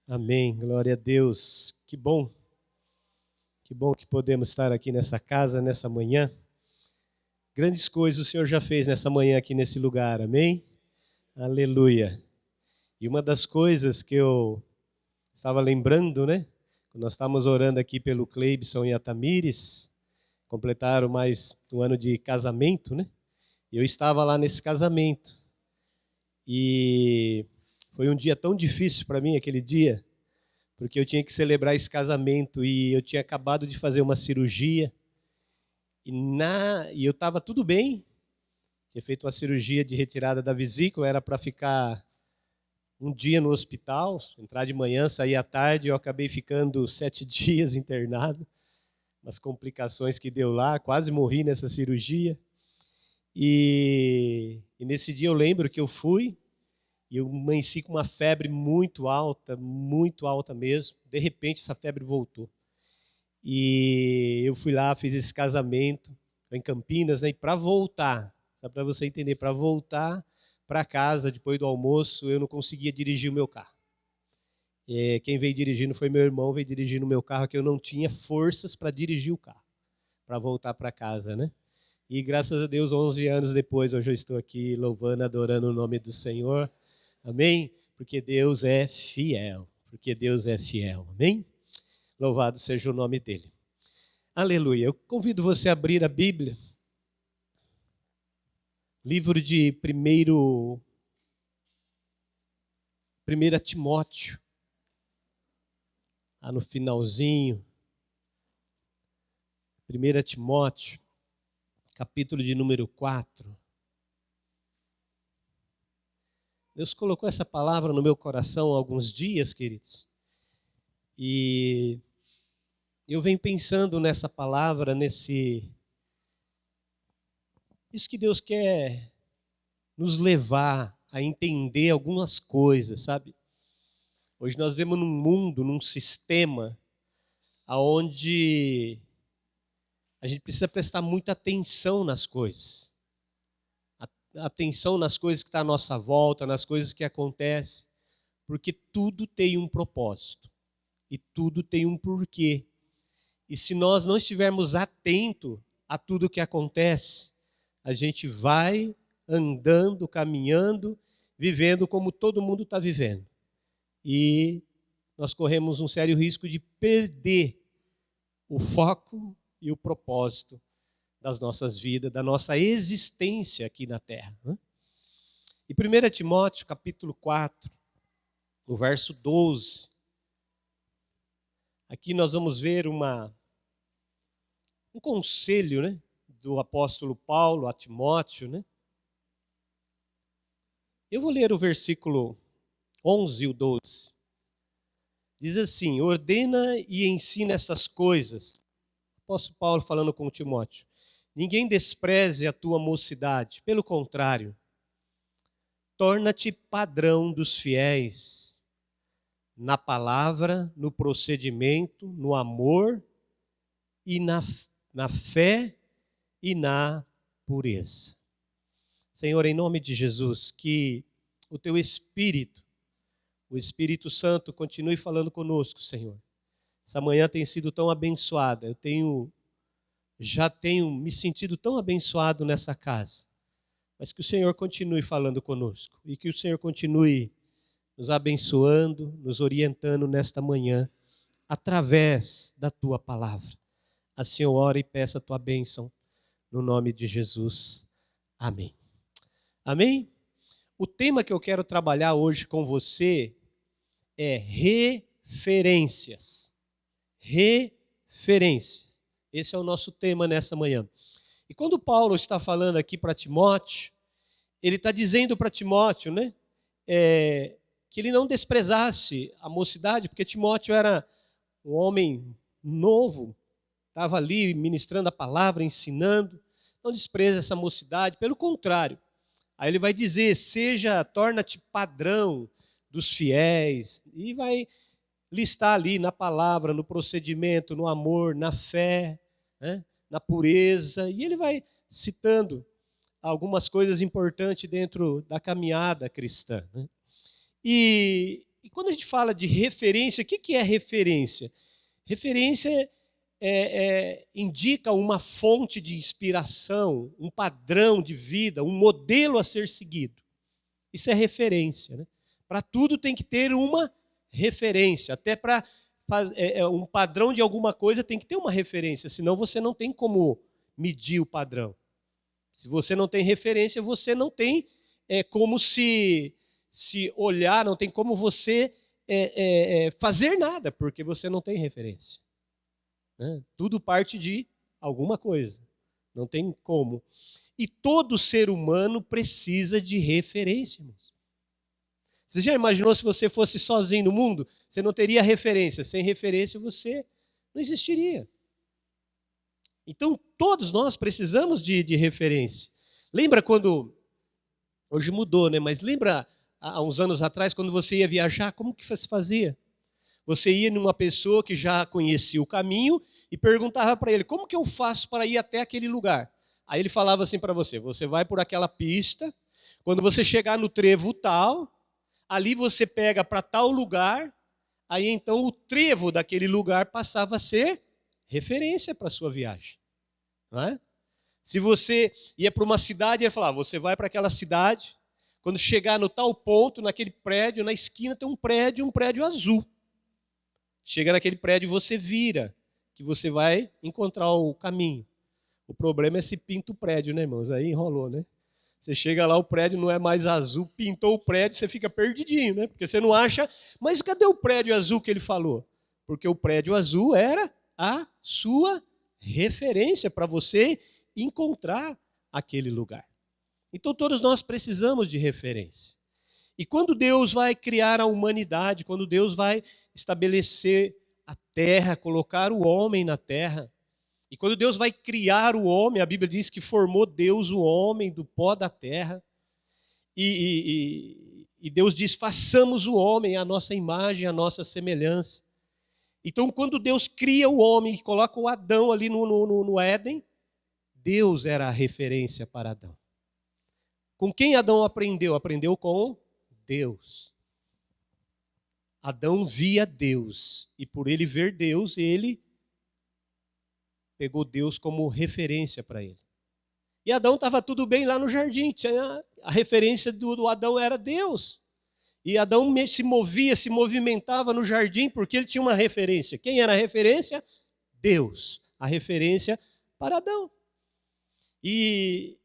Amém, glória a Deus. Que bom que podemos estar aqui nessa casa, nessa manhã. Grandes coisas o Senhor já fez nessa manhã aqui nesse lugar, amém? Aleluia. E uma das coisas que eu estava lembrando, né? Quando nós estávamos orando aqui pelo Cleibson e a Tamires, completaram mais um ano de casamento, né? E eu estava lá nesse casamento. E foi um dia tão difícil para mim aquele dia, porque eu tinha que celebrar esse casamento e eu tinha acabado de fazer uma cirurgia e eu estava tudo bem, tinha feito uma cirurgia de retirada da vesícula, era para ficar um dia no hospital, entrar de manhã, sair à tarde, eu acabei ficando 7 dias internado, umas complicações que deu lá, quase morri nessa cirurgia, e nesse dia eu lembro que eu fui, e eu amanheci com uma febre muito alta mesmo. De repente, essa febre voltou. E eu fui lá, fiz esse casamento em Campinas, né? E para voltar, só para você entender, para voltar para casa depois do almoço, eu não conseguia dirigir o meu carro. Quem veio dirigindo foi meu irmão, veio dirigindo o meu carro, que eu não tinha forças para dirigir o carro, para voltar para casa, né? E graças a Deus, 11 anos depois, hoje eu estou aqui louvando, adorando o nome do Senhor. Amém? Porque Deus é fiel. Porque Deus é fiel. Amém? Louvado seja o nome dele. Aleluia. Eu convido você a abrir a Bíblia. Livro de 1 Timóteo. Lá no finalzinho. 1 Timóteo, capítulo de número 4. Deus colocou essa palavra no meu coração há alguns dias, queridos. E eu venho pensando nessa palavra, isso que Deus quer nos levar a entender algumas coisas, sabe? Hoje nós vivemos num mundo, num sistema, onde a gente precisa prestar muita atenção nas coisas. Atenção nas coisas que estão à nossa volta, nas coisas que acontecem, porque tudo tem um propósito e tudo tem um porquê. E se nós não estivermos atentos a tudo que acontece, a gente vai andando, caminhando, vivendo como todo mundo está vivendo. E nós corremos um sério risco de perder o foco e o propósito das nossas vidas, da nossa existência aqui na Terra. E 1 Timóteo, capítulo 4, o verso 12. Aqui nós vamos ver um conselho, né, do apóstolo Paulo a Timóteo, né? Eu vou ler o versículo 11 e o 12. Diz assim: ordena e ensina essas coisas. O apóstolo Paulo falando com Timóteo. Ninguém despreze a tua mocidade, pelo contrário, torna-te padrão dos fiéis, na palavra, no procedimento, no amor e na fé e na pureza. Senhor, em nome de Jesus, que o teu Espírito, o Espírito Santo, continue falando conosco, Senhor. Essa manhã tem sido tão abençoada, já tenho me sentido tão abençoado nessa casa. Mas que o Senhor continue falando conosco e que o Senhor continue nos abençoando, nos orientando nesta manhã, através da tua palavra. Assim eu oro e peço a tua bênção, no nome de Jesus. Amém. Amém? O tema que eu quero trabalhar hoje com você é referências. Referências. Esse é o nosso tema nessa manhã. E quando Paulo está falando aqui para Timóteo, ele está dizendo para Timóteo, né, que ele não desprezasse a mocidade, porque Timóteo era um homem novo, estava ali ministrando a palavra, ensinando. Não despreza essa mocidade, pelo contrário. Aí ele vai dizer, torna-te padrão dos fiéis, e vai listar ali na palavra, no procedimento, no amor, na fé, né, na pureza, e ele vai citando algumas coisas importantes dentro da caminhada cristã, né? E E quando a gente fala de referência, o que é referência? Referência indica uma fonte de inspiração, um padrão de vida, um modelo a ser seguido. Isso é referência, né? Para tudo tem que ter uma referência, até para um padrão de alguma coisa tem que ter uma referência, senão você não tem como medir o padrão. Se você não tem referência, você não tem como se olhar, não tem como você fazer nada, porque você não tem referência. Né? Tudo parte de alguma coisa, não tem como. E todo ser humano precisa de referência, irmãos. Você já imaginou se você fosse sozinho no mundo? Você não teria referência. Sem referência você não existiria. Então todos nós precisamos de referência. Lembra quando, hoje mudou, né? Mas lembra há uns anos atrás, quando você ia viajar, como que se fazia? Você ia numa pessoa que já conhecia o caminho e perguntava para ele, como que eu faço para ir até aquele lugar? Aí ele falava assim para você, você vai por aquela pista, quando você chegar no trevo tal, ali você pega para tal lugar, aí então o trevo daquele lugar passava a ser referência para a sua viagem. Não é? Se você ia para uma cidade, ele falava, você vai para aquela cidade, quando chegar no tal ponto, naquele prédio, na esquina tem um prédio azul. Chega naquele prédio, você vira, que você vai encontrar o caminho. O problema é se pinta o prédio, né, irmãos? Aí enrolou, né? Você chega lá, o prédio não é mais azul, pintou o prédio, você fica perdidinho, né? Porque você não acha, mas cadê o prédio azul que ele falou? Porque o prédio azul era a sua referência para você encontrar aquele lugar. Então todos nós precisamos de referência. E quando Deus vai criar a humanidade, quando Deus vai estabelecer a terra, colocar o homem na terra, e quando Deus vai criar o homem, a Bíblia diz que formou Deus o homem do pó da terra, e Deus diz, façamos o homem à nossa imagem, à nossa semelhança. Então quando Deus cria o homem e coloca o Adão ali no Éden, Deus era a referência para Adão. Com quem Adão aprendeu? Aprendeu com Deus. Adão via Deus, e por ele ver Deus, ele pegou Deus como referência para ele. E Adão estava tudo bem lá no jardim, a referência do Adão era Deus. E Adão se movia, se movimentava no jardim porque ele tinha uma referência. Quem era a referência? Deus. A referência para Adão. E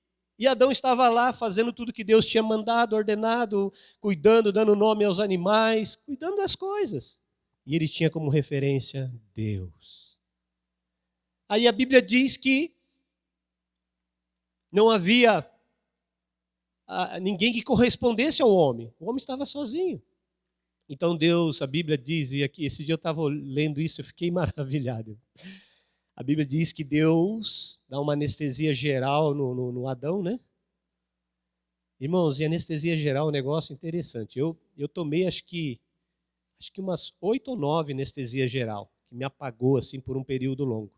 Adão estava lá fazendo tudo que Deus tinha mandado, ordenado, cuidando, dando nome aos animais, cuidando das coisas. E ele tinha como referência Deus. Aí a Bíblia diz que não havia ninguém que correspondesse ao homem. O homem estava sozinho. Então Deus, a Bíblia diz, e aqui esse dia eu estava lendo isso, eu fiquei maravilhado. A Bíblia diz que Deus dá uma anestesia geral no Adão, né? Irmãos, e anestesia geral é um negócio interessante. Eu tomei acho que umas 8 ou 9 anestesia geral, que me apagou assim por um período longo.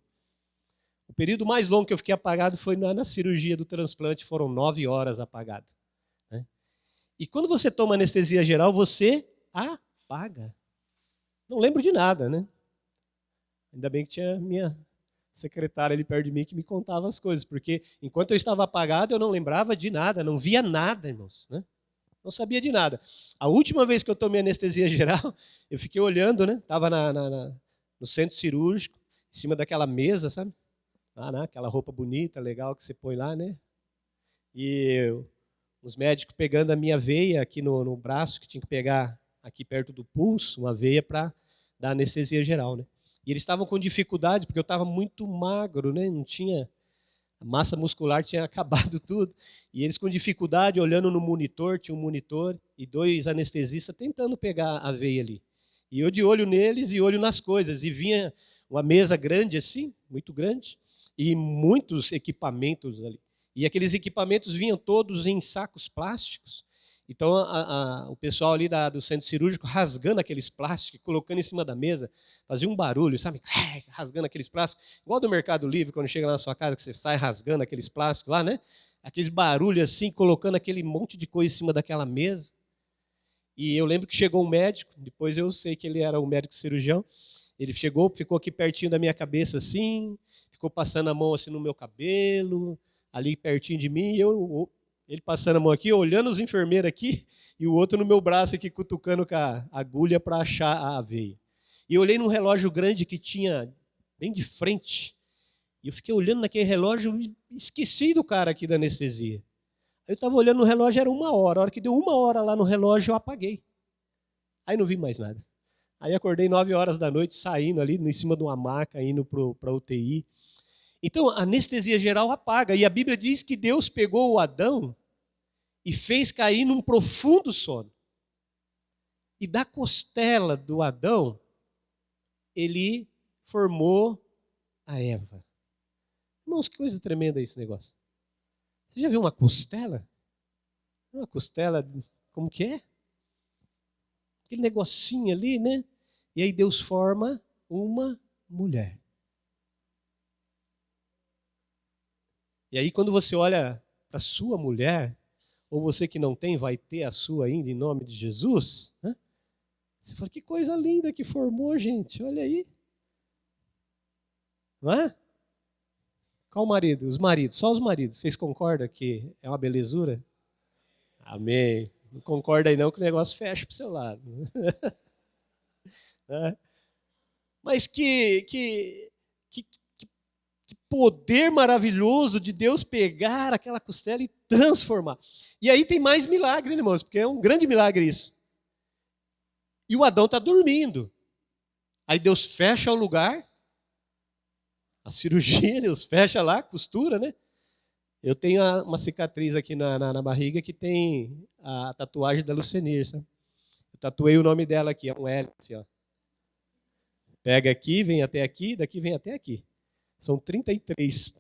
O período mais longo que eu fiquei apagado foi na cirurgia do transplante, foram 9 horas apagado. Né? E quando você toma anestesia geral, você apaga. Não lembro de nada, né? Ainda bem que tinha minha secretária ali perto de mim que me contava as coisas, porque enquanto eu estava apagado, eu não lembrava de nada, não via nada, irmãos, né? Não sabia de nada. A última vez que eu tomei anestesia geral, eu fiquei olhando, né? Estava no centro cirúrgico, em cima daquela mesa, sabe? Né? Aquela roupa bonita, legal que você põe lá, né? E os médicos pegando a minha veia aqui no braço, que tinha que pegar aqui perto do pulso, uma veia para dar anestesia geral, né? E eles estavam com dificuldade, porque eu estava muito magro, né? Não tinha, a massa muscular tinha acabado tudo. E eles com dificuldade, olhando no monitor, tinha um monitor e 2 anestesistas tentando pegar a veia ali. E eu de olho neles e olho nas coisas. E vinha uma mesa grande assim, muito grande, e muitos equipamentos ali. E aqueles equipamentos vinham todos em sacos plásticos. Então, o pessoal ali do centro cirúrgico rasgando aqueles plásticos, colocando em cima da mesa, fazia um barulho, sabe? Rasgando aqueles plásticos. Igual do Mercado Livre, quando chega lá na sua casa, que você sai rasgando aqueles plásticos lá, né? Aqueles barulhos assim, colocando aquele monte de coisa em cima daquela mesa. E eu lembro que chegou um médico, depois eu sei que ele era um médico cirurgião. Ele chegou, ficou aqui pertinho da minha cabeça assim, ficou passando a mão assim no meu cabelo, ali pertinho de mim, e ele passando a mão aqui, olhando os enfermeiros aqui, e o outro no meu braço aqui, cutucando com a agulha para achar a veia. E eu olhei num relógio grande que tinha bem de frente, e eu fiquei olhando naquele relógio e esqueci do cara aqui da anestesia. Eu estava olhando no relógio, era 1 hora. A hora que deu 1 hora lá no relógio, eu apaguei. Aí não vi mais nada. Aí acordei 9 horas da noite, saindo ali, em cima de uma maca, indo para a UTI. Então, a anestesia geral apaga. E a Bíblia diz que Deus pegou o Adão e fez cair num profundo sono. E da costela do Adão, ele formou a Eva. Irmãos, que coisa tremenda esse negócio. Você já viu uma costela? Uma costela, como que é? Aquele negocinho ali, né? E aí Deus forma uma mulher. E aí quando você olha para a sua mulher, ou você que não tem, vai ter a sua ainda, em nome de Jesus, né? Você fala, que coisa linda que formou, gente, olha aí. Não é? Qual o marido? Os maridos, só os maridos. Vocês concordam que é uma belezura? Amém. Não concorda aí não que o negócio fecha para o seu lado. É. Mas que poder maravilhoso de Deus pegar aquela costela e transformar. E aí tem mais milagre, irmãos, porque é um grande milagre isso. E o Adão está dormindo. Aí Deus fecha o lugar, a cirurgia, Deus fecha lá, costura, né? Eu tenho uma cicatriz aqui na barriga que tem a tatuagem da Lucenir, sabe? Eu tatuei o nome dela aqui, é um L, assim, ó. Pega aqui, vem até aqui, daqui vem até aqui. São 33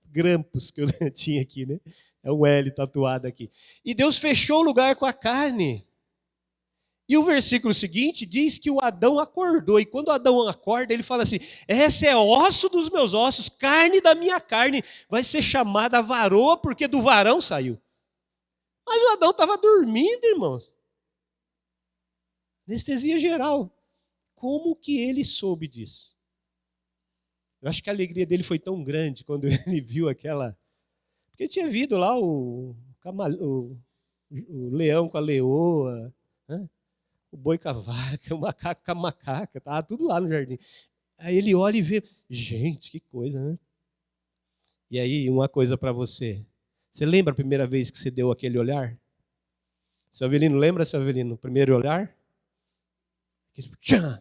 grampos que eu tinha aqui, né? É um L tatuado aqui. E Deus fechou o lugar com a carne. E o versículo seguinte diz que o Adão acordou. E quando o Adão acorda, ele fala assim: essa é osso dos meus ossos, carne da minha carne. Vai ser chamada varoa porque do varão saiu. Mas o Adão estava dormindo, irmãos. Anestesia geral. Como que ele soube disso? Eu acho que a alegria dele foi tão grande quando ele viu aquela... Porque tinha visto lá o leão com a leoa, né? O boi com a vaca, o macaco com a macaca, estava tudo lá no jardim. Aí ele olha e vê, gente, que coisa, né? E aí, uma coisa para você. Você lembra a primeira vez que você deu aquele olhar? Seu Avelino, lembra, seu Avelino, o primeiro olhar? Tchan!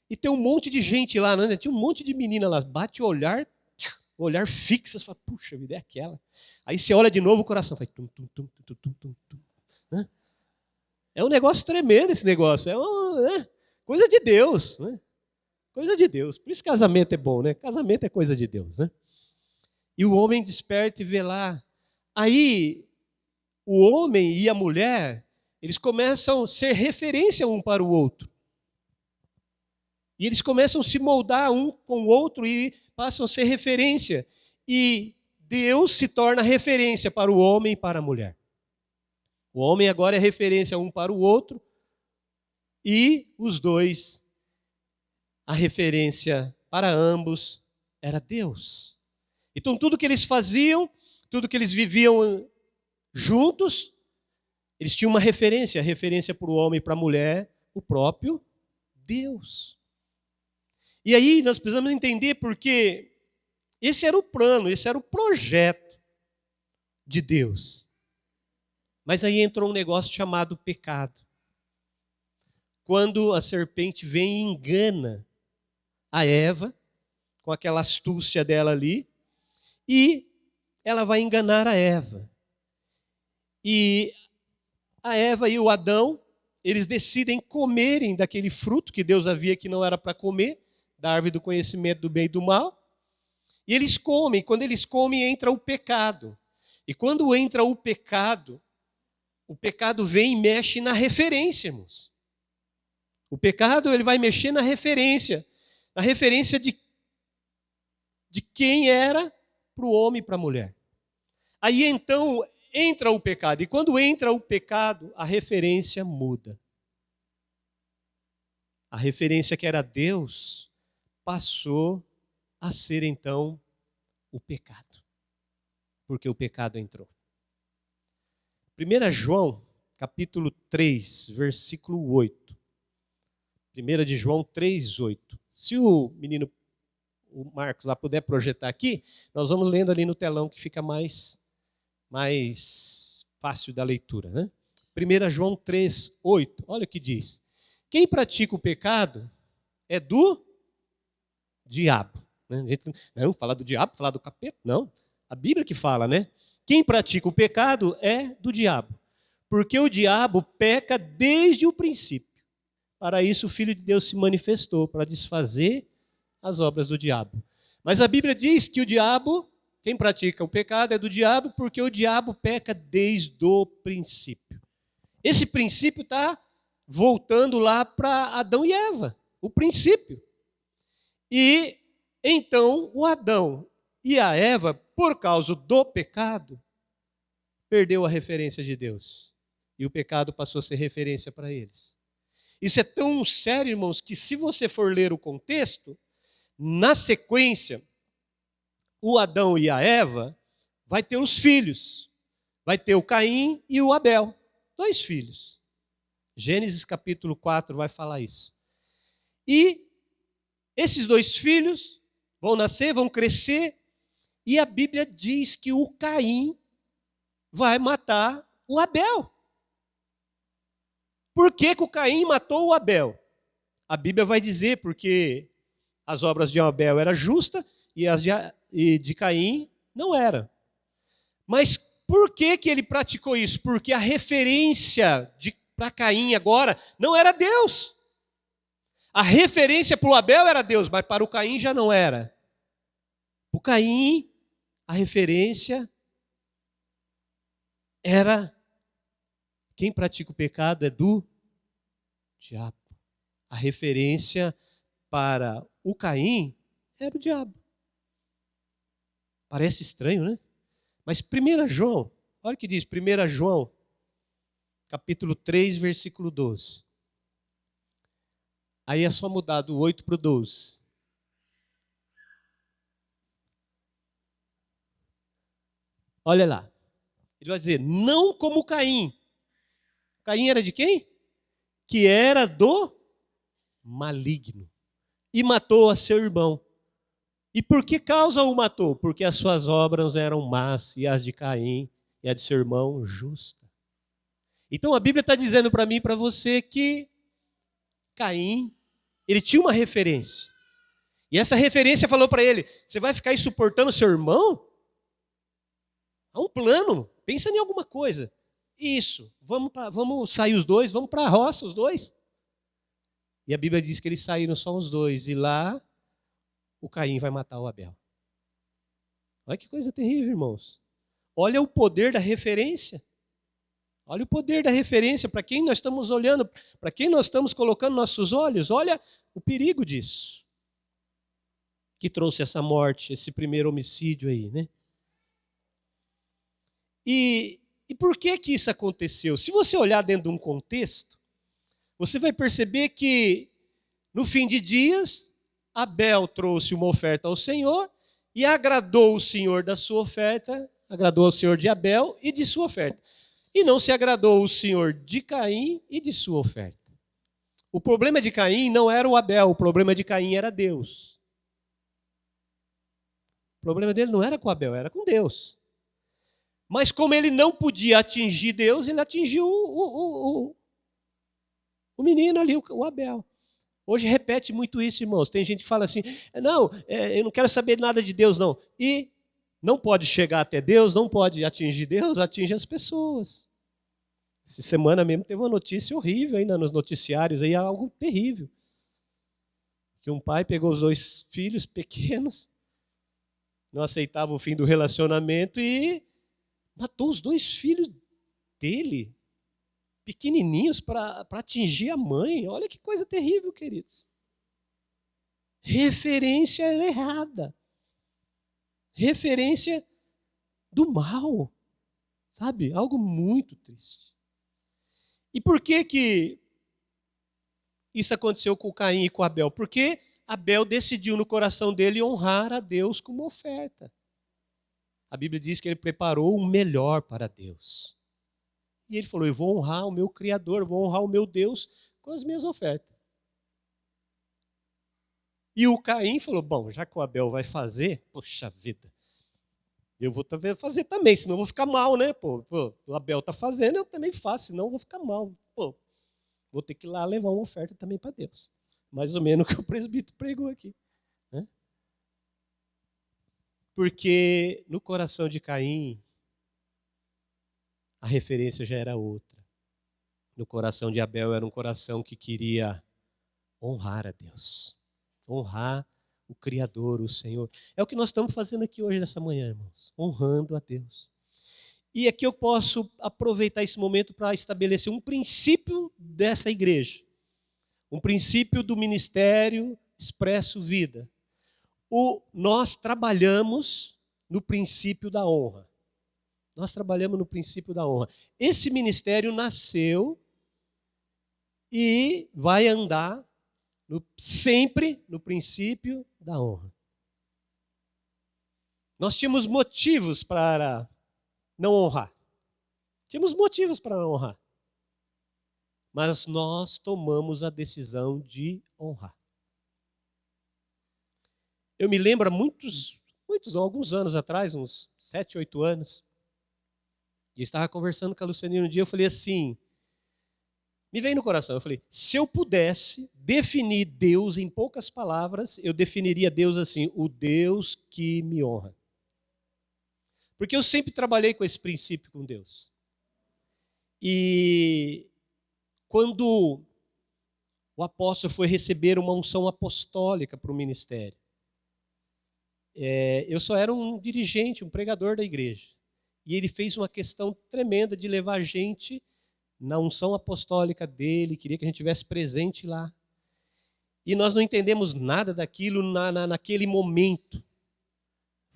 E tem um monte de gente lá, né? Tinha um monte de menina lá, bate o olhar fixo, você fala, puxa vida, é aquela. Aí você olha de novo, o coração faz tum, tum, tum, tum, tum, tum, tum. Né? É um negócio tremendo esse negócio, coisa de Deus, né? Coisa de Deus. Por isso casamento é bom, né? Casamento é coisa de Deus, né? E o homem desperta e vê lá. Aí, o homem e a mulher, eles começam a ser referência um para o outro. E eles começam a se moldar um com o outro e passam a ser referência. E Deus se torna referência para o homem e para a mulher. O homem agora é referência um para o outro. E os dois, a referência para ambos era Deus. Então tudo que eles faziam, tudo que eles viviam juntos, eles tinham uma referência. A referência para o homem e para a mulher, o próprio Deus. E aí nós precisamos entender porque esse era o plano, esse era o projeto de Deus. Mas aí entrou um negócio chamado pecado. Quando a serpente vem e engana a Eva, com aquela astúcia dela ali, e ela vai enganar a Eva. E a Eva e o Adão, eles decidem comerem daquele fruto que Deus havia que não era para comer, da árvore do conhecimento do bem e do mal. E eles comem. Quando eles comem, entra o pecado. E quando entra o pecado vem e mexe na referência, irmãos. O pecado ele vai mexer na referência de quem era para o homem e para a mulher. Aí então entra o pecado. E quando entra o pecado, a referência muda. A referência que era Deus passou a ser então o pecado. Porque o pecado entrou. 1 João, capítulo 3, versículo 8. 1 de João 3, 8. Se o menino, o Marcos, lá puder projetar aqui, nós vamos lendo ali no telão que fica mais fácil da leitura, né? 1 João 3, 8. Olha o que diz. Quem pratica o pecado é do diabo. Né? A gente não fala do diabo, falar do capeta, não. A Bíblia que fala, né? Quem pratica o pecado é do diabo. Porque o diabo peca desde o princípio. Para isso o Filho de Deus se manifestou, para desfazer as obras do diabo. Mas a Bíblia diz que o diabo, quem pratica o pecado é do diabo, porque o diabo peca desde o princípio. Esse princípio está voltando lá para Adão e Eva, o princípio. E então o Adão e a Eva, por causa do pecado, perdeu a referência de Deus. E o pecado passou a ser referência para eles. Isso é tão sério, irmãos, que se você for ler o contexto, na sequência, o Adão e a Eva vai ter os filhos. Vai ter o Caim e o Abel. 2 filhos. Gênesis capítulo 4 vai falar isso. E esses 2 filhos vão nascer, vão crescer, e a Bíblia diz que o Caim vai matar o Abel. Por que o Caim matou o Abel? A Bíblia vai dizer porque as obras de Abel eram justas e as de Caim não eram. Mas por que ele praticou isso? Porque a referência para Caim agora não era Deus. A referência para o Abel era Deus, mas para o Caim já não era. O Caim, a referência era quem pratica o pecado é do diabo. A referência para o Caim era o diabo. Parece estranho, né? Mas 1 João, olha o que diz 1 João, capítulo 3, versículo 12. Aí é só mudar do 8 para o 12. Olha lá. Ele vai dizer, não como Caim. Caim era de quem? Que era do maligno. E matou a seu irmão. E por que causa o matou? Porque as suas obras eram más, e as de Caim e a de seu irmão justa. Então a Bíblia está dizendo para mim e para você que Caim, ele tinha uma referência. E essa referência falou para ele, você vai ficar aí suportando seu irmão? Há um plano, pensa em alguma coisa. Isso, vamos sair os dois, vamos para a roça os dois. E a Bíblia diz que eles saíram só os dois. E lá, o Caim vai matar o Abel. Olha que coisa terrível, irmãos. Olha o poder da referência. Olha o poder da referência, para quem nós estamos olhando, para quem nós estamos colocando nossos olhos. Olha o perigo disso. Que trouxe essa morte, esse primeiro homicídio aí, né? E por que isso aconteceu? Se você olhar dentro de um contexto, você vai perceber que, no fim de dias, Abel trouxe uma oferta ao Senhor e agradou o Senhor da sua oferta, agradou o Senhor de Abel e de sua oferta. E não se agradou o Senhor de Caim e de sua oferta. O problema de Caim não era o Abel, o problema de Caim era Deus. O problema dele não era com Abel, era com Deus. Mas como ele não podia atingir Deus, ele atingiu o menino ali, o Abel. Hoje repete muito isso, irmãos. Tem gente que fala assim, não, eu não quero saber nada de Deus, não. E não pode chegar até Deus, não pode atingir Deus, atinge as pessoas. Essa semana mesmo teve uma notícia horrível ainda nos noticiários, aí algo terrível. Que um pai pegou os 2 filhos pequenos, não aceitava o fim do relacionamento e matou os 2 filhos dele, pequenininhos, para atingir a mãe. Olha que coisa terrível, queridos. Referência errada. Referência do mal. Sabe? Algo muito triste. E por que isso aconteceu com Caim e com Abel? Porque Abel decidiu no coração dele honrar a Deus com uma oferta. A Bíblia diz que ele preparou o melhor para Deus. E ele falou, eu vou honrar o meu Criador, eu vou honrar o meu Deus com as minhas ofertas. E o Caim falou, bom, já que o Abel vai fazer, poxa vida, eu vou fazer também, senão eu vou ficar mal, né? Pô, o Abel está fazendo, eu também faço, senão eu vou ficar mal. Pô, vou ter que ir lá levar uma oferta também para Deus. Mais ou menos o que o presbítero pregou aqui. Né? Porque no coração de Caim, a referência já era outra. No coração de Abel era um coração que queria honrar a Deus. Honrar o Criador, o Senhor. É o que nós estamos fazendo aqui hoje, nessa manhã, irmãos. Honrando a Deus. E aqui eu posso aproveitar esse momento para estabelecer um princípio dessa igreja. Um princípio do ministério Expresso Vida. Nós trabalhamos no princípio da honra. Nós trabalhamos no princípio da honra. Esse ministério nasceu e vai andar sempre no princípio da honra. Nós tínhamos motivos para não honrar. Tínhamos motivos para não honrar. Mas nós tomamos a decisão de honrar. Eu me lembro há alguns anos atrás, uns 7, 8 anos, eu estava conversando com a Luciane um dia, eu falei assim, me veio no coração, eu falei, se eu pudesse definir Deus em poucas palavras, eu definiria Deus assim, o Deus que me honra. Porque eu sempre trabalhei com esse princípio com Deus. E quando o apóstolo foi receber uma unção apostólica para o ministério, eu só era um dirigente, um pregador da igreja. E ele fez uma questão tremenda de levar a gente na unção apostólica dele, queria que a gente estivesse presente lá. E nós não entendemos nada daquilo naquele momento.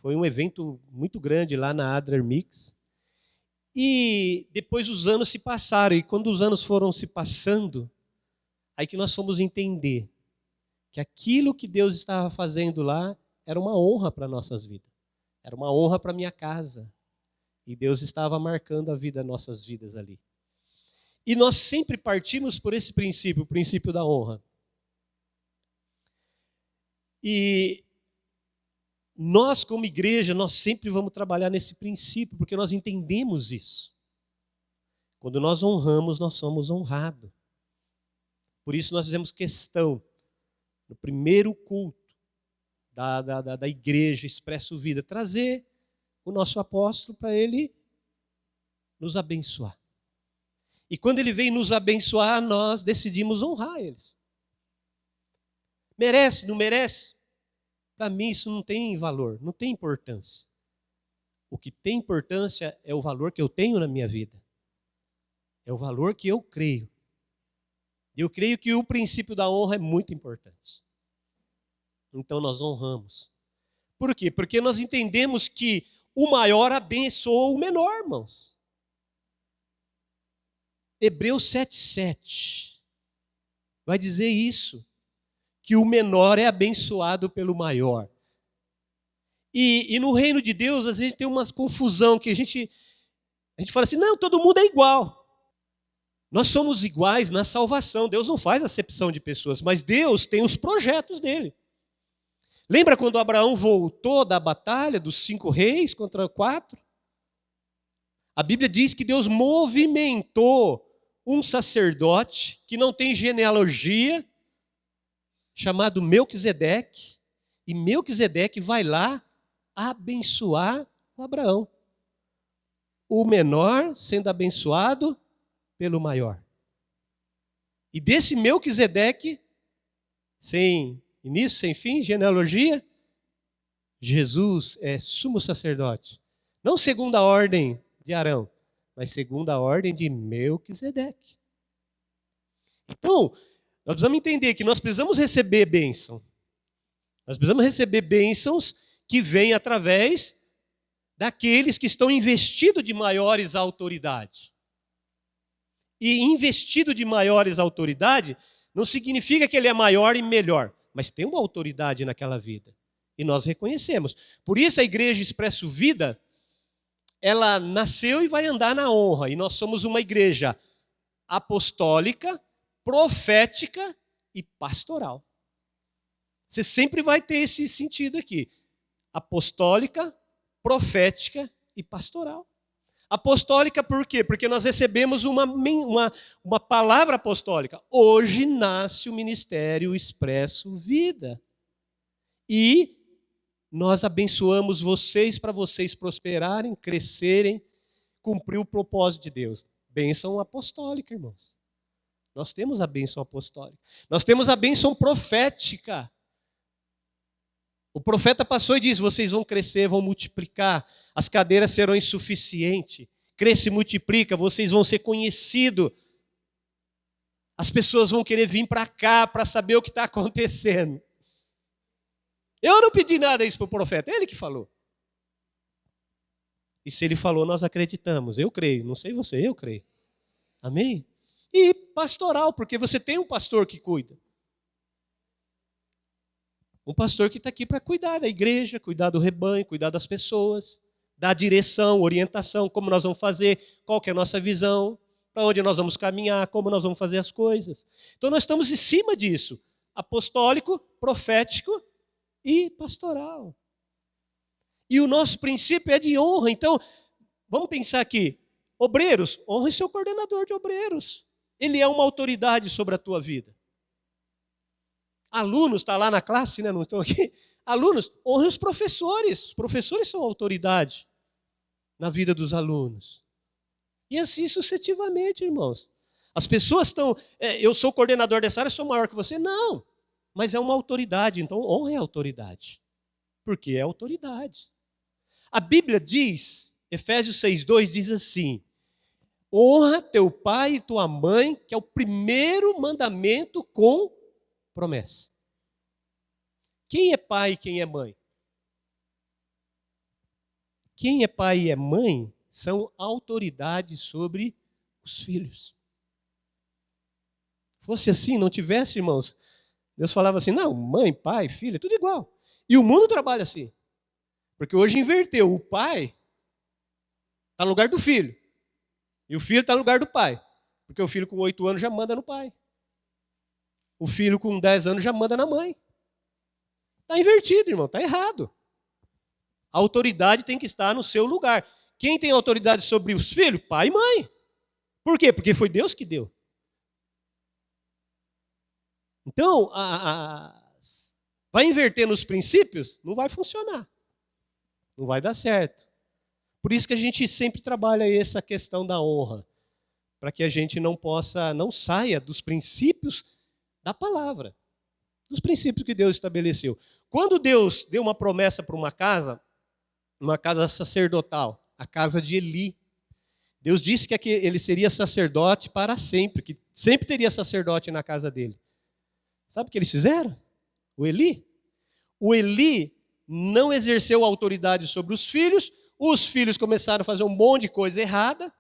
Foi um evento muito grande lá na Adler Mix. E depois os anos se passaram, e quando os anos foram se passando, aí que nós fomos entender que aquilo que Deus estava fazendo lá era uma honra para nossas vidas. Era uma honra para a minha casa. E Deus estava marcando a vida, nossas vidas ali. E nós sempre partimos por esse princípio, o princípio da honra. E nós, como igreja, nós sempre vamos trabalhar nesse princípio, porque nós entendemos isso. Quando nós honramos, nós somos honrados. Por isso nós fizemos questão, no primeiro culto da igreja Expresso Vida, trazer o nosso apóstolo para ele nos abençoar. E quando ele veio nos abençoar, nós decidimos honrar eles. Merece, não merece? Para mim isso não tem valor, não tem importância. O que tem importância é o valor que eu tenho na minha vida. É o valor que eu creio. E eu creio que o princípio da honra é muito importante. Então nós honramos. Por quê? Porque nós entendemos que o maior abençoa o menor, irmãos. Hebreus 7,7 vai dizer isso, que o menor é abençoado pelo maior. E no reino de Deus, às vezes tem uma confusão, que a gente fala assim, não, todo mundo é igual. Nós somos iguais na salvação, Deus não faz acepção de pessoas, mas Deus tem os projetos dele. Lembra quando Abraão voltou da batalha dos 5 reis contra 4? A Bíblia diz que Deus movimentou um sacerdote que não tem genealogia, chamado Melquisedeque, e Melquisedeque vai lá abençoar o Abraão. O menor sendo abençoado pelo maior. E desse Melquisedeque, sem início, sem fim, genealogia, Jesus é sumo sacerdote. Não segundo a ordem de Arão, mas segundo a ordem de Melquisedeque. Então, nós precisamos entender que nós precisamos receber bênção. Nós precisamos receber bênçãos que vêm através daqueles que estão investidos de maiores autoridades. E investido de maiores autoridades não significa que ele é maior e melhor, mas tem uma autoridade naquela vida. E nós reconhecemos. Por isso a Igreja Expresso Vida, ela nasceu e vai andar na honra. E nós somos uma igreja apostólica, profética e pastoral. Você sempre vai ter esse sentido aqui. Apostólica, profética e pastoral. Apostólica por quê? Porque nós recebemos uma palavra apostólica. Hoje nasce o Ministério Expresso Vida. E nós abençoamos vocês para vocês prosperarem, crescerem, cumprir o propósito de Deus. Bênção apostólica, irmãos. Nós temos a bênção apostólica. Nós temos a bênção profética. O profeta passou e disse, vocês vão crescer, vão multiplicar, as cadeiras serão insuficientes, cresce e multiplica, vocês vão ser conhecidos. As pessoas vão querer vir para cá para saber o que está acontecendo. Eu não pedi nada isso para o profeta, ele que falou. E se ele falou, nós acreditamos. Eu creio, não sei você, eu creio. Amém? E pastoral, porque você tem um pastor que cuida. Um pastor que está aqui para cuidar da igreja, cuidar do rebanho, cuidar das pessoas, dar direção, orientação, como nós vamos fazer, qual que é a nossa visão, para onde nós vamos caminhar, como nós vamos fazer as coisas. Então nós estamos em cima disso, apostólico, profético e pastoral. E o nosso princípio é de honra. Então, vamos pensar aqui, obreiros, honre seu coordenador de obreiros. Ele é uma autoridade sobre a tua vida. Alunos, está lá na classe, né? Não estão aqui. Alunos, honre os professores. Os professores são autoridade na vida dos alunos. E assim sucessivamente, irmãos. As pessoas estão... eu sou coordenador dessa área, sou maior que você. Não, mas é uma autoridade. Então, honre a autoridade. Porque é autoridade. A Bíblia diz, Efésios 6,2 diz assim, honra teu pai e tua mãe, que é o primeiro mandamento com promessa. Quem é pai e quem é mãe? Quem é pai e é mãe são autoridades sobre os filhos. Se fosse assim, não tivesse, irmãos, Deus falava assim, não, mãe, pai, filho, é tudo igual. E o mundo trabalha assim. Porque hoje inverteu, o pai está no lugar do filho. E o filho está no lugar do pai. Porque o filho com 8 anos já manda no pai. O filho com 10 anos já manda na mãe. Está invertido, irmão, está errado. A autoridade tem que estar no seu lugar. Quem tem autoridade sobre os filhos? Pai e mãe. Por quê? Porque foi Deus que deu. Então, vai inverter nos princípios? Não vai funcionar. Não vai dar certo. Por isso que a gente sempre trabalha essa questão da honra. Para que a gente não saia dos princípios da palavra. Dos princípios que Deus estabeleceu. Quando Deus deu uma promessa para uma casa sacerdotal, a casa de Eli, Deus disse que ele seria sacerdote para sempre, que sempre teria sacerdote na casa dele. Sabe o que eles fizeram? O Eli não exerceu autoridade sobre os filhos começaram a fazer um monte de coisa errada,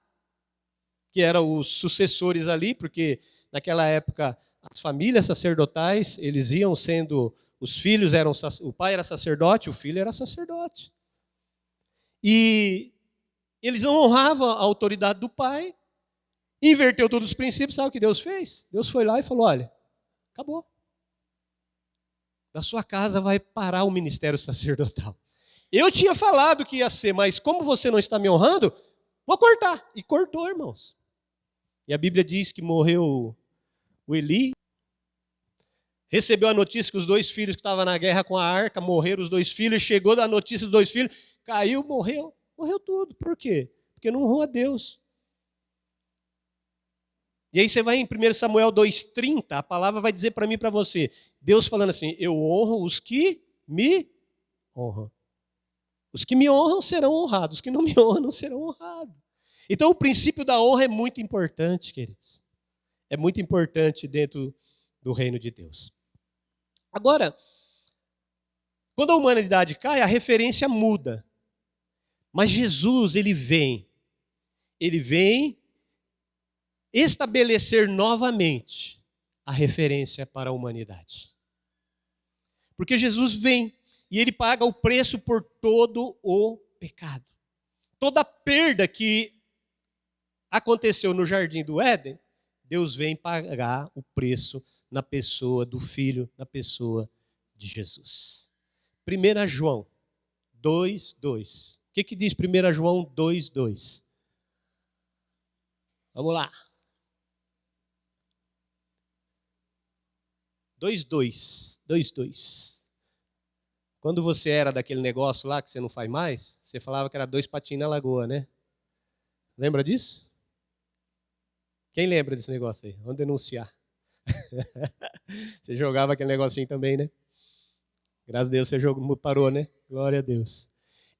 que eram os sucessores ali, porque naquela época as famílias sacerdotais, eles iam sendo, os filhos eram, o pai era sacerdote, o filho era sacerdote. E eles não honravam a autoridade do pai, inverteu todos os princípios, sabe o que Deus fez? Deus foi lá e falou, olha, acabou. Da sua casa vai parar o ministério sacerdotal. Eu tinha falado que ia ser, mas como você não está me honrando, vou cortar. E cortou, irmãos. E a Bíblia diz que morreu o Eli, recebeu a notícia que os 2 filhos que estavam na guerra com a arca, morreram os 2 filhos, chegou da notícia dos 2 filhos, caiu, morreu tudo. Por quê? Porque não honrou a Deus. E aí você vai em 1 Samuel 2,30, a palavra vai dizer para mim e para você, Deus falando assim, eu honro os que me honram. Os que me honram serão honrados, os que não me honram não serão honrados. Então o princípio da honra é muito importante, queridos. É muito importante dentro do reino de Deus. Agora, quando a humanidade cai, a referência muda. Mas Jesus, ele vem estabelecer novamente a referência para a humanidade. Porque Jesus vem e ele paga o preço por todo o pecado. Toda a perda que aconteceu no Jardim do Éden, Deus vem pagar o preço na pessoa do Filho, na pessoa de Jesus. 1 João 2:2. O que diz 1 João 2:2? Vamos lá. 2:2. Quando você era daquele negócio lá que você não faz mais, você falava que era 2 patinhos na lagoa, né? Lembra disso? Quem lembra desse negócio aí? Vamos denunciar. Você jogava aquele negocinho também, né? Graças a Deus você parou, né? Glória a Deus.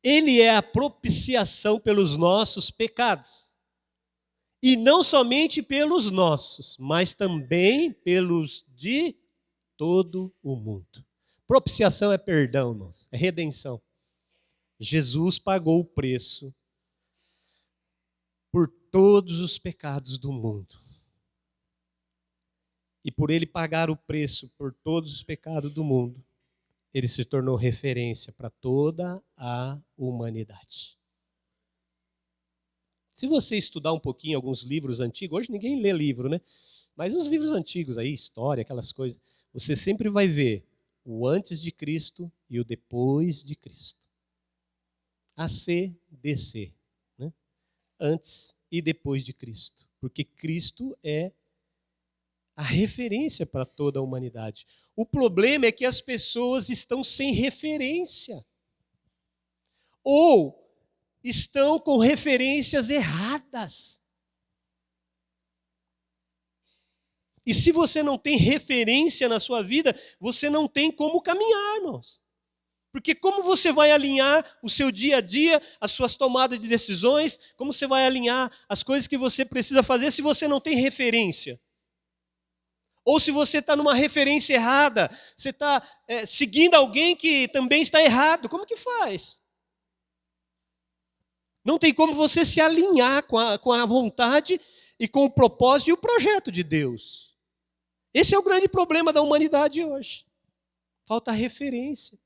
Ele é a propiciação pelos nossos pecados. E não somente pelos nossos, mas também pelos de todo o mundo. Propiciação é perdão, irmãos, é redenção. Jesus pagou o preço por todos os pecados do mundo. E por ele pagar o preço por todos os pecados do mundo, ele se tornou referência para toda a humanidade. Se você estudar um pouquinho alguns livros antigos, hoje ninguém lê livro, né? Mas uns livros antigos aí, história, aquelas coisas, você sempre vai ver o antes de Cristo e o depois de Cristo. AC, DC, né? Antes e depois de Cristo. Porque Cristo é a referência para toda a humanidade. O problema é que as pessoas estão sem referência. Ou estão com referências erradas. E se você não tem referência na sua vida, você não tem como caminhar, irmãos. Porque como você vai alinhar o seu dia a dia, as suas tomadas de decisões, como você vai alinhar as coisas que você precisa fazer se você não tem referência? Ou se você está numa referência errada, você está seguindo alguém que também está errado, como que faz? Não tem como você se alinhar com a vontade e com o propósito e o projeto de Deus. Esse é o grande problema da humanidade hoje. Falta referência.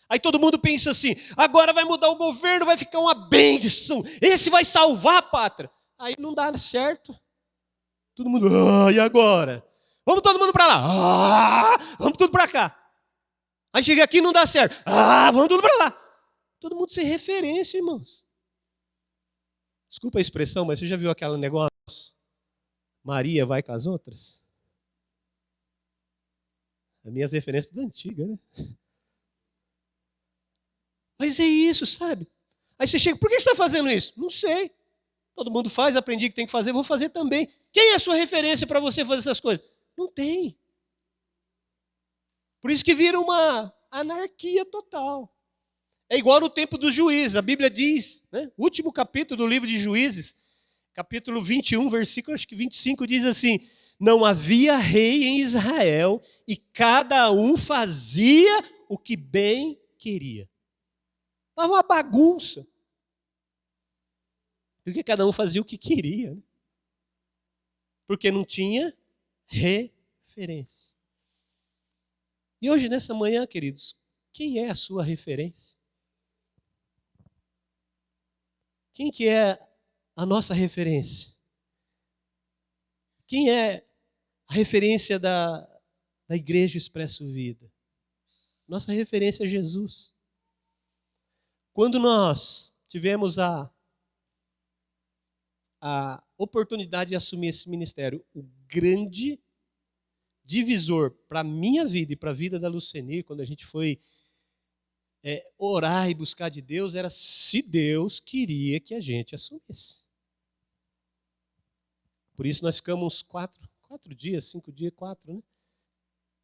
Aí todo mundo pensa assim, agora vai mudar o governo, vai ficar uma bênção, esse vai salvar a pátria. Aí não dá certo. Todo mundo, e agora? Vamos todo mundo para lá. Vamos tudo para cá. Aí chega aqui e não dá certo. Vamos tudo para lá. Todo mundo sem referência, irmãos. Desculpa a expressão, mas você já viu aquele negócio? Maria vai com as outras? As minhas referências da antiga, né? Mas é isso, sabe? Aí você chega, por que você está fazendo isso? Não sei. Todo mundo faz, aprendi que tem que fazer, vou fazer também. Quem é a sua referência para você fazer essas coisas? Não tem. Por isso que vira uma anarquia total. É igual no tempo dos juízes. A Bíblia diz, né? O último capítulo do livro de Juízes, capítulo 21, versículo acho que 25, diz assim: não havia rei em Israel e cada um fazia o que bem queria. Estava uma bagunça. Porque cada um fazia o que queria. Né? Porque não tinha referência. E hoje, nessa manhã, queridos, quem é a sua referência? Quem que é a nossa referência? Quem é a referência da Igreja Expresso Vida? Nossa referência é Jesus. Quando nós tivemos a oportunidade de assumir esse ministério, o grande divisor para a minha vida e para a vida da Lucenir, quando a gente foi orar e buscar de Deus, era se Deus queria que a gente assumisse. Por isso nós ficamos 4 dias, 5 dias, 4, né?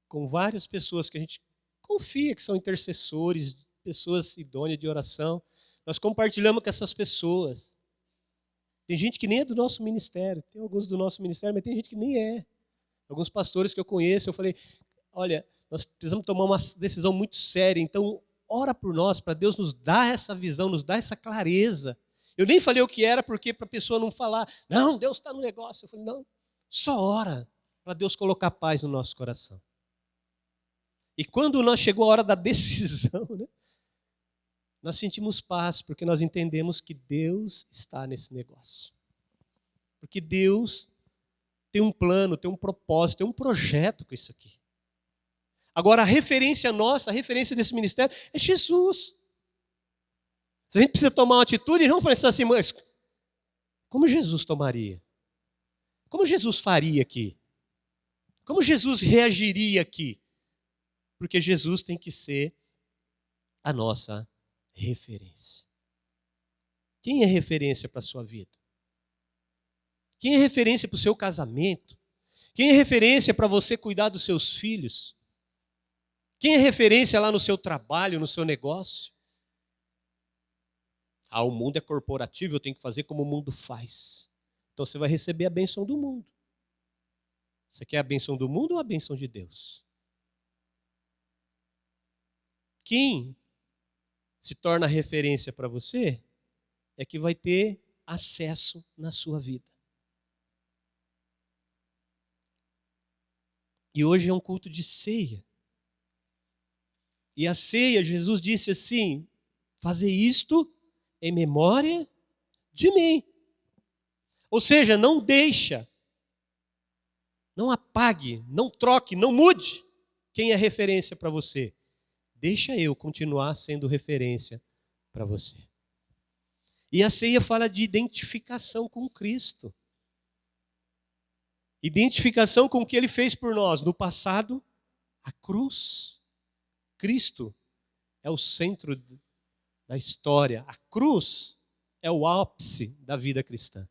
Com várias pessoas que a gente confia que são intercessores, pessoas idôneas de oração. Nós compartilhamos com essas pessoas. Tem gente que nem é do nosso ministério, tem alguns do nosso ministério, mas tem gente que nem é. Alguns pastores que eu conheço, eu falei, olha, nós precisamos tomar uma decisão muito séria, então ora por nós, para Deus nos dar essa visão, nos dar essa clareza. Eu nem falei o que era, porque para a pessoa não falar, não, Deus está no negócio. Eu falei, não, só ora para Deus colocar paz no nosso coração. E quando nós chegou a hora da decisão, né, nós sentimos paz, porque nós entendemos que Deus está nesse negócio. Porque Deus tem um plano, tem um propósito, tem um projeto com isso aqui. Agora, a referência nossa, a referência desse ministério é Jesus. Se a gente precisa tomar uma atitude, vamos pensar assim, mas como Jesus tomaria? Como Jesus faria aqui? Como Jesus reagiria aqui? Porque Jesus tem que ser a nossa referência. Quem é referência para a sua vida? Quem é referência para o seu casamento? Quem é referência para você cuidar dos seus filhos? Quem é referência lá no seu trabalho, no seu negócio? Ah, o mundo é corporativo, eu tenho que fazer como o mundo faz. Então você vai receber a bênção do mundo. Você quer a bênção do mundo ou a bênção de Deus? Quem se torna referência para você é que vai ter acesso na sua vida. E hoje é um culto de ceia. E a ceia, Jesus disse assim, fazer isto em memória de mim. Ou seja, não deixa, não apague, não troque, não mude quem é referência para você. Deixa eu continuar sendo referência para você. E a ceia fala de identificação com Cristo. Identificação com o que Ele fez por nós. No passado, a cruz. Cristo é o centro da história. A cruz é o ápice da vida cristã.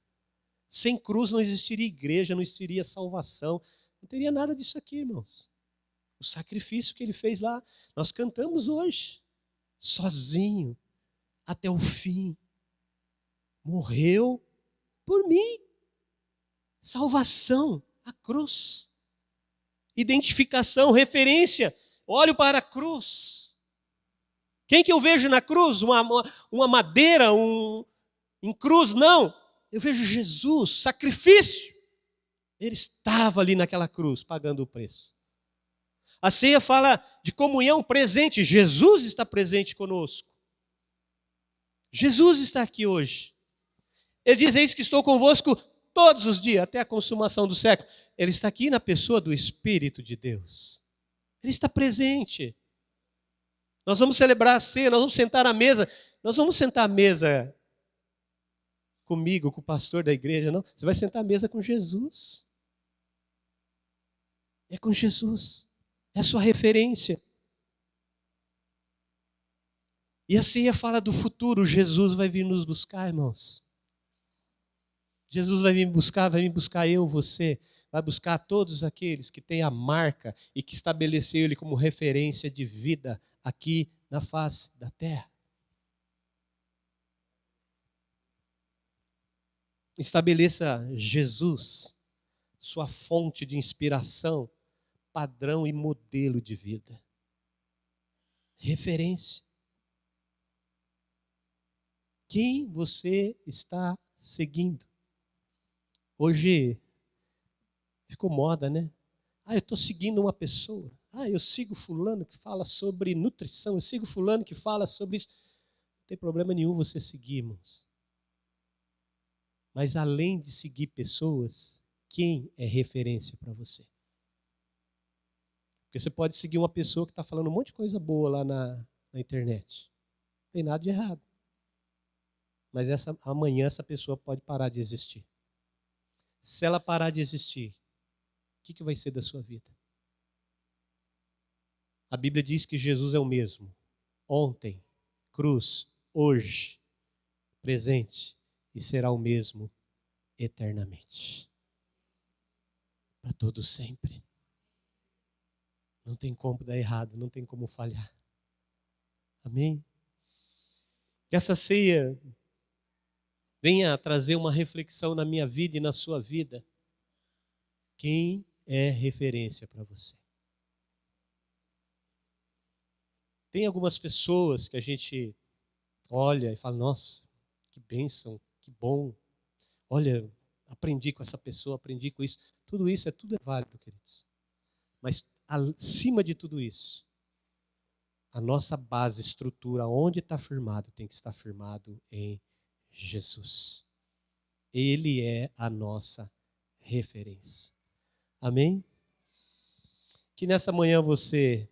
Sem cruz não existiria igreja, não existiria salvação. Não teria nada disso aqui, irmãos. O sacrifício que Ele fez lá, nós cantamos hoje. Sozinho, até o fim. Morreu por mim. Salvação, a cruz. Identificação, referência. Olho para a cruz. Quem que eu vejo na cruz? Uma madeira, em cruz? Não. Eu vejo Jesus, sacrifício. Ele estava ali naquela cruz, pagando o preço. A ceia fala de comunhão presente. Jesus está presente conosco. Jesus está aqui hoje. Ele diz, eis que estou convosco todos os dias, até a consumação do século. Ele está aqui na pessoa do Espírito de Deus. Ele está presente. Nós vamos celebrar a ceia, nós vamos sentar à mesa. Nós vamos sentar à mesa comigo, com o pastor da igreja, não. Você vai sentar à mesa com Jesus. É com Jesus. É a sua referência. E a ceia fala do futuro. Jesus vai vir nos buscar, irmãos. Jesus vai vir buscar eu, você, vai buscar todos aqueles que têm a marca e que estabeleceu Ele como referência de vida aqui na face da terra. Estabeleça Jesus, sua fonte de inspiração, padrão e modelo de vida. Referência. Quem você está seguindo? Hoje ficou moda, né? Eu estou seguindo uma pessoa. Eu sigo fulano que fala sobre nutrição. Eu sigo fulano que fala sobre isso. Não tem problema nenhum você seguir, irmãos. Mas além de seguir pessoas, quem é referência para você? Porque você pode seguir uma pessoa que está falando um monte de coisa boa lá na internet. Não tem nada de errado. Mas amanhã essa pessoa pode parar de existir. Se ela parar de existir, o que vai ser da sua vida? A Bíblia diz que Jesus é o mesmo. Ontem, cruz, hoje, presente, e será o mesmo eternamente. Para todo sempre. Não tem como dar errado, não tem como falhar. Amém? Que essa ceia venha trazer uma reflexão na minha vida e na sua vida. Quem é referência para você? Tem algumas pessoas que a gente olha e fala, nossa, que bênção, que bom. Olha, aprendi com essa pessoa, aprendi com isso. Tudo isso tudo é válido, queridos. Mas acima de tudo isso, a nossa base, estrutura, onde está firmado, tem que estar firmado em Jesus. Ele é a nossa referência. Amém? Que nessa manhã você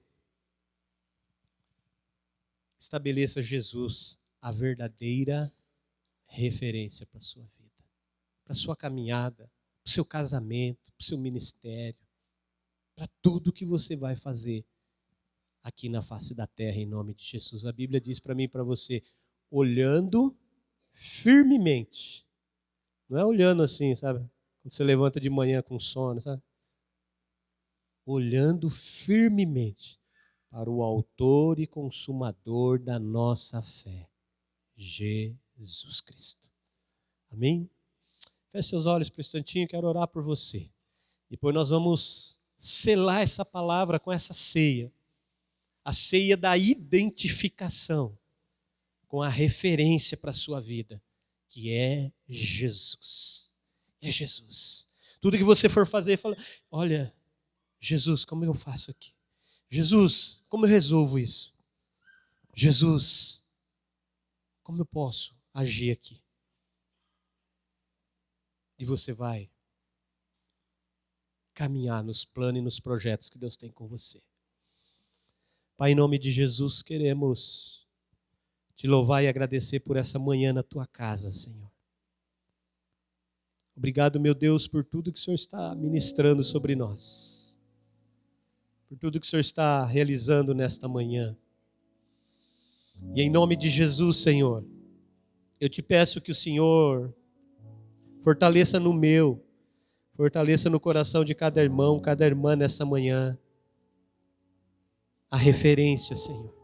estabeleça Jesus a verdadeira referência para a sua vida, para a sua caminhada, para o seu casamento, para o seu ministério, para tudo que você vai fazer aqui na face da terra, em nome de Jesus. A Bíblia diz para mim e para você, olhando firmemente. Não é olhando assim, sabe? Quando você levanta de manhã com sono, sabe? Olhando firmemente para o autor e consumador da nossa fé, Jesus Cristo. Amém? Feche seus olhos por um instantinho, quero orar por você. Depois nós vamos selar essa palavra com essa ceia. A ceia da identificação com a referência para a sua vida, que é Jesus. É Jesus. Tudo que você for fazer, fala, olha, Jesus, como eu faço aqui? Jesus, como eu resolvo isso? Jesus, como eu posso agir aqui? E você vai caminhar nos planos e nos projetos que Deus tem com você. Pai, em nome de Jesus, queremos te louvar e agradecer por essa manhã na tua casa, Senhor. Obrigado, meu Deus, por tudo que o Senhor está ministrando sobre nós. Por tudo que o Senhor está realizando nesta manhã. E em nome de Jesus, Senhor, eu te peço que o Senhor fortaleça fortaleça no coração de cada irmão, cada irmã nessa manhã, a referência, Senhor.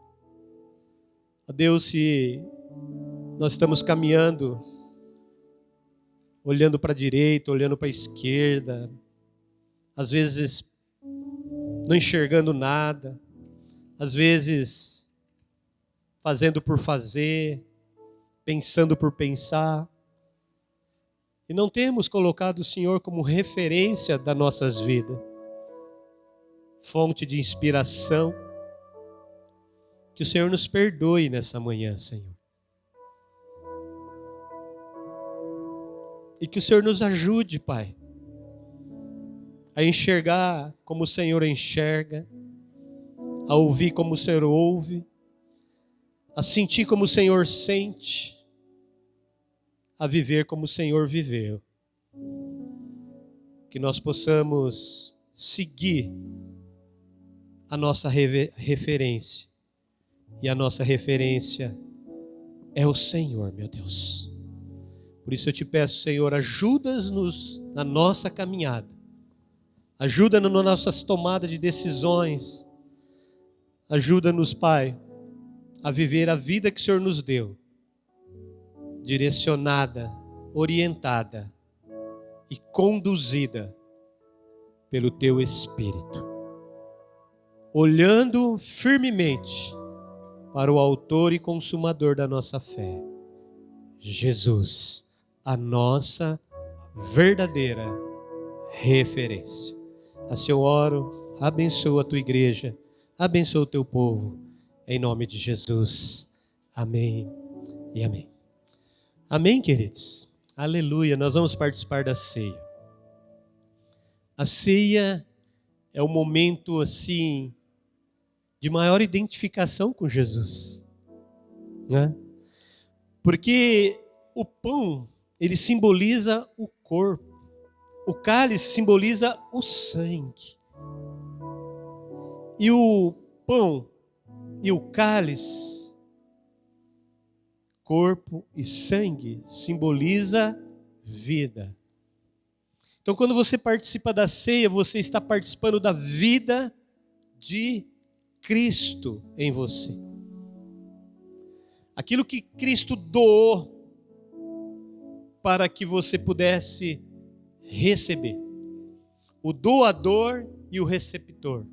Ó Deus, se nós estamos caminhando, olhando para a direita, olhando para a esquerda, às vezes não enxergando nada, às vezes fazendo por fazer, pensando por pensar, e não temos colocado o Senhor como referência das nossas vidas, fonte de inspiração. Que o Senhor nos perdoe nessa manhã, Senhor. E que o Senhor nos ajude, Pai, a enxergar como o Senhor enxerga, a ouvir como o Senhor ouve, a sentir como o Senhor sente, a viver como o Senhor viveu. Que nós possamos seguir a nossa referência. E a nossa referência é o Senhor, meu Deus. Por isso eu te peço, Senhor, ajuda-nos na nossa caminhada. Ajuda-nos nas nossas tomadas de decisões. Ajuda-nos, Pai, a viver a vida que o Senhor nos deu. Direcionada, orientada e conduzida pelo Teu Espírito. Olhando firmemente para o autor e consumador da nossa fé, Jesus, a nossa verdadeira referência. Assim eu oro, abençoa a tua igreja, abençoa o teu povo, em nome de Jesus. Amém e amém. Amém, queridos? Aleluia, nós vamos participar da ceia. A ceia é o momento, assim, de maior identificação com Jesus, né? Porque o pão, ele simboliza o corpo, o cálice simboliza o sangue, e o pão e o cálice, corpo e sangue, simboliza vida. Então, quando você participa da ceia, você está participando da vida de Cristo em você. Aquilo que Cristo doou para que você pudesse receber. O doador e o receptor.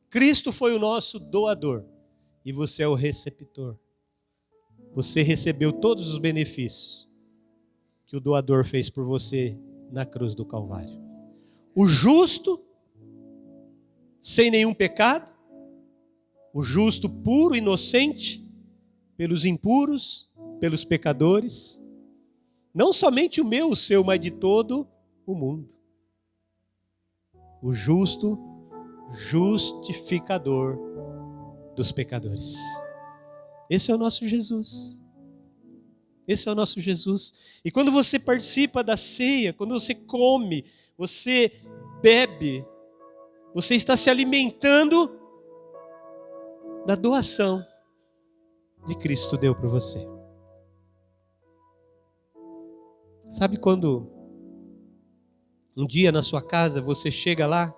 Cristo foi o nosso doador. e você é o receptor. Você recebeu todos os benefícios que o doador fez por você na cruz do Calvário. O justo, sem nenhum pecado, o justo puro, inocente, pelos impuros, pelos pecadores, não somente o meu, o seu, mas de todo o mundo. O justo justificador dos pecadores. Esse é o nosso Jesus. Esse é o nosso Jesus. E quando você participa da ceia, quando você come, você bebe, você está se alimentando da doação de Cristo deu para você. Sabe quando um dia na sua casa você chega lá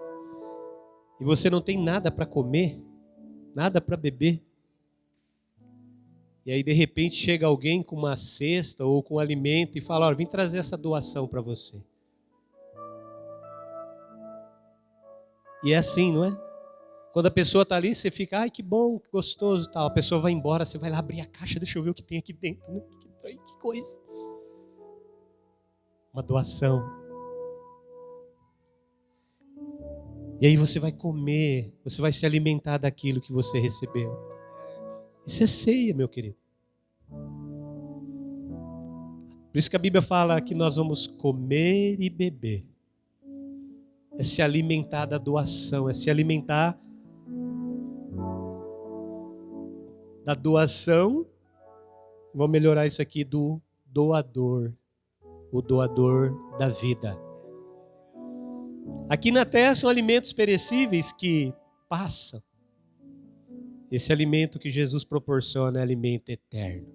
e você não tem nada para comer, nada para beber, e aí de repente chega alguém com uma cesta ou com um alimento e fala: olha, vim trazer essa doação para você. E é assim, não é? Quando a pessoa está ali, você fica: ai, que bom, que gostoso, tal. A pessoa vai embora, você vai lá abrir a caixa, deixa eu ver o que tem aqui dentro, né? Que coisa. Uma doação. E aí você vai comer, você vai se alimentar daquilo que você recebeu. Isso é ceia, meu querido. Por isso que a Bíblia fala que nós vamos comer e beber. É se alimentar da doação, é se alimentar da doação. Vamos melhorar isso aqui, do doador. O doador da vida. Aqui na terra são alimentos perecíveis que passam. Esse alimento que Jesus proporciona é alimento eterno.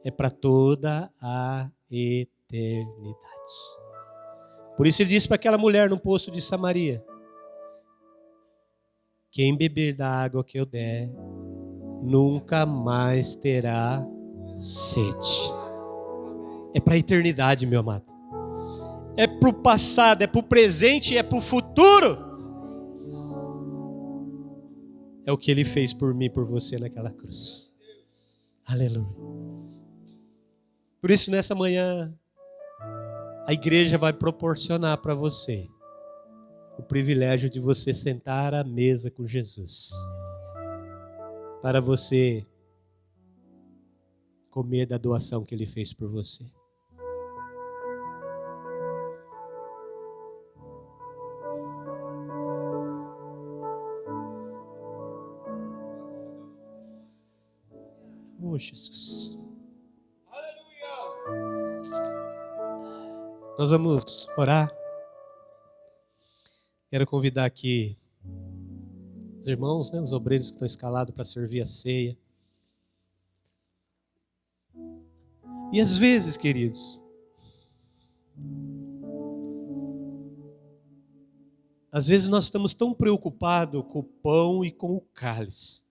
É para toda a eternidade. Por isso ele disse para aquela mulher no poço de Samaria: quem beber da água que eu der, nunca mais terá sede. É para a eternidade, meu amado. É para o passado, é para o presente e é para o futuro. É o que ele fez por mim e por você naquela cruz. Aleluia. Por isso, nessa manhã, a igreja vai proporcionar para você o privilégio de você sentar à mesa com Jesus. Para você comer da doação que ele fez por você. Oh, Jesus. Nós vamos orar. Quero convidar aqui os irmãos, os obreiros que estão escalados para servir a ceia. E às vezes, queridos, às vezes nós estamos tão preocupados com o pão e com o cálice.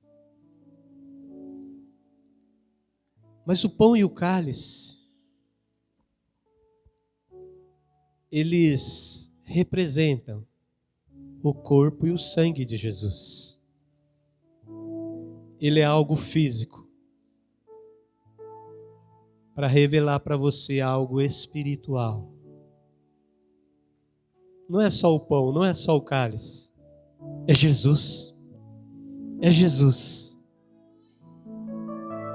Mas o pão e o cálice, eles representam o corpo e o sangue de Jesus. Ele é algo físico para revelar para você algo espiritual. Não é só o pão, não é só o cálice. É Jesus. É Jesus.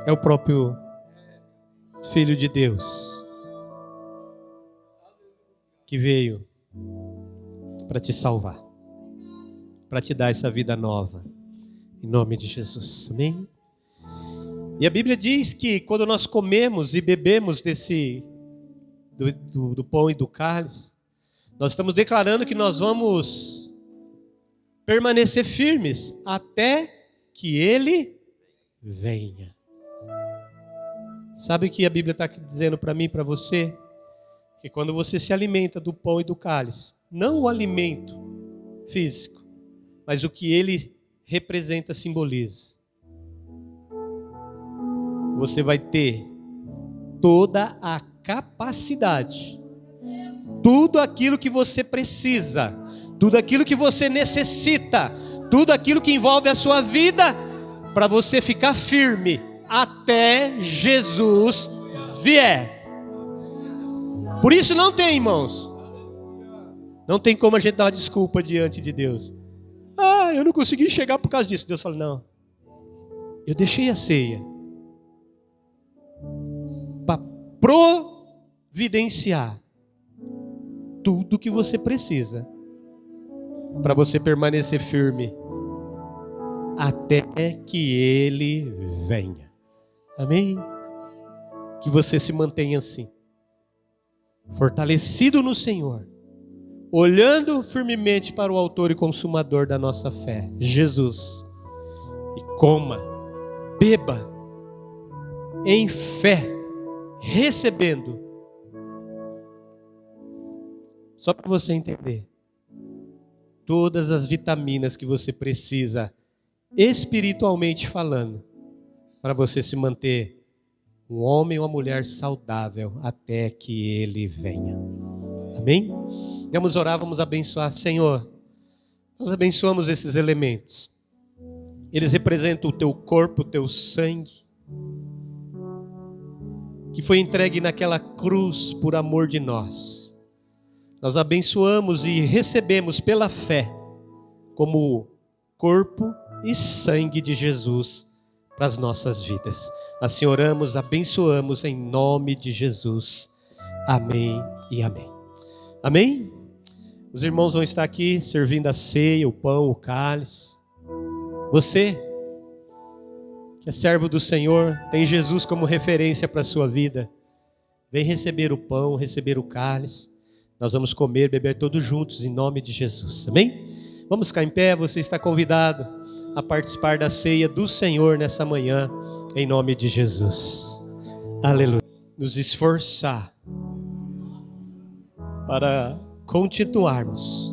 É o próprio Filho de Deus que veio para te salvar, para te dar essa vida nova, em nome de Jesus, amém? E a Bíblia diz que quando nós comemos e bebemos do pão e do cálice, nós estamos declarando que nós vamos permanecer firmes até que Ele venha. Sabe o que a Bíblia está dizendo para mim e para você? Que quando você se alimenta do pão e do cálice, não o alimento físico, mas o que ele representa, simboliza, você vai ter toda a capacidade, tudo aquilo que você precisa, tudo aquilo que você necessita, tudo aquilo que envolve a sua vida, para você ficar firme até Jesus vier. Por isso não tem, irmãos, não tem como a gente dar uma desculpa diante de Deus. Eu não consegui chegar por causa disso. Deus fala, não, eu deixei a ceia para providenciar tudo que você precisa para você permanecer firme até que Ele venha. Amém? Que você se mantenha assim, fortalecido no Senhor, olhando firmemente para o autor e consumador da nossa fé, Jesus. E coma, beba em fé, recebendo. Só para você entender, todas as vitaminas que você precisa, espiritualmente falando, para você se manter um homem ou uma mulher saudável até que Ele venha. Amém? Vamos orar, vamos abençoar. Senhor, nós abençoamos esses elementos. Eles representam o teu corpo, o teu sangue, que foi entregue naquela cruz por amor de nós. Nós abençoamos e recebemos pela fé como corpo e sangue de Jesus para as nossas vidas. Assim oramos, abençoamos em nome de Jesus. Amém e amém. Amém? Os irmãos vão estar aqui servindo a ceia, o pão, o cálice. Você que é servo do Senhor, tem Jesus como referência para a sua vida, vem receber o pão, receber o cálice. Nós vamos comer, beber todos juntos em nome de Jesus. Amém? Vamos ficar em pé, você está convidado a participar da ceia do Senhor nessa manhã, em nome de Jesus. Aleluia. Nos esforçar para continuarmos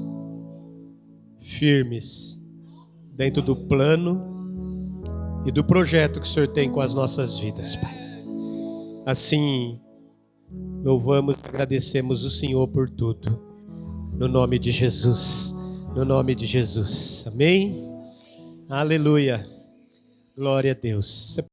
firmes dentro do plano e do projeto que o Senhor tem com as nossas vidas, Pai. Assim, louvamos e agradecemos o Senhor por tudo, no nome de Jesus, no nome de Jesus. Amém? Aleluia. Glória a Deus.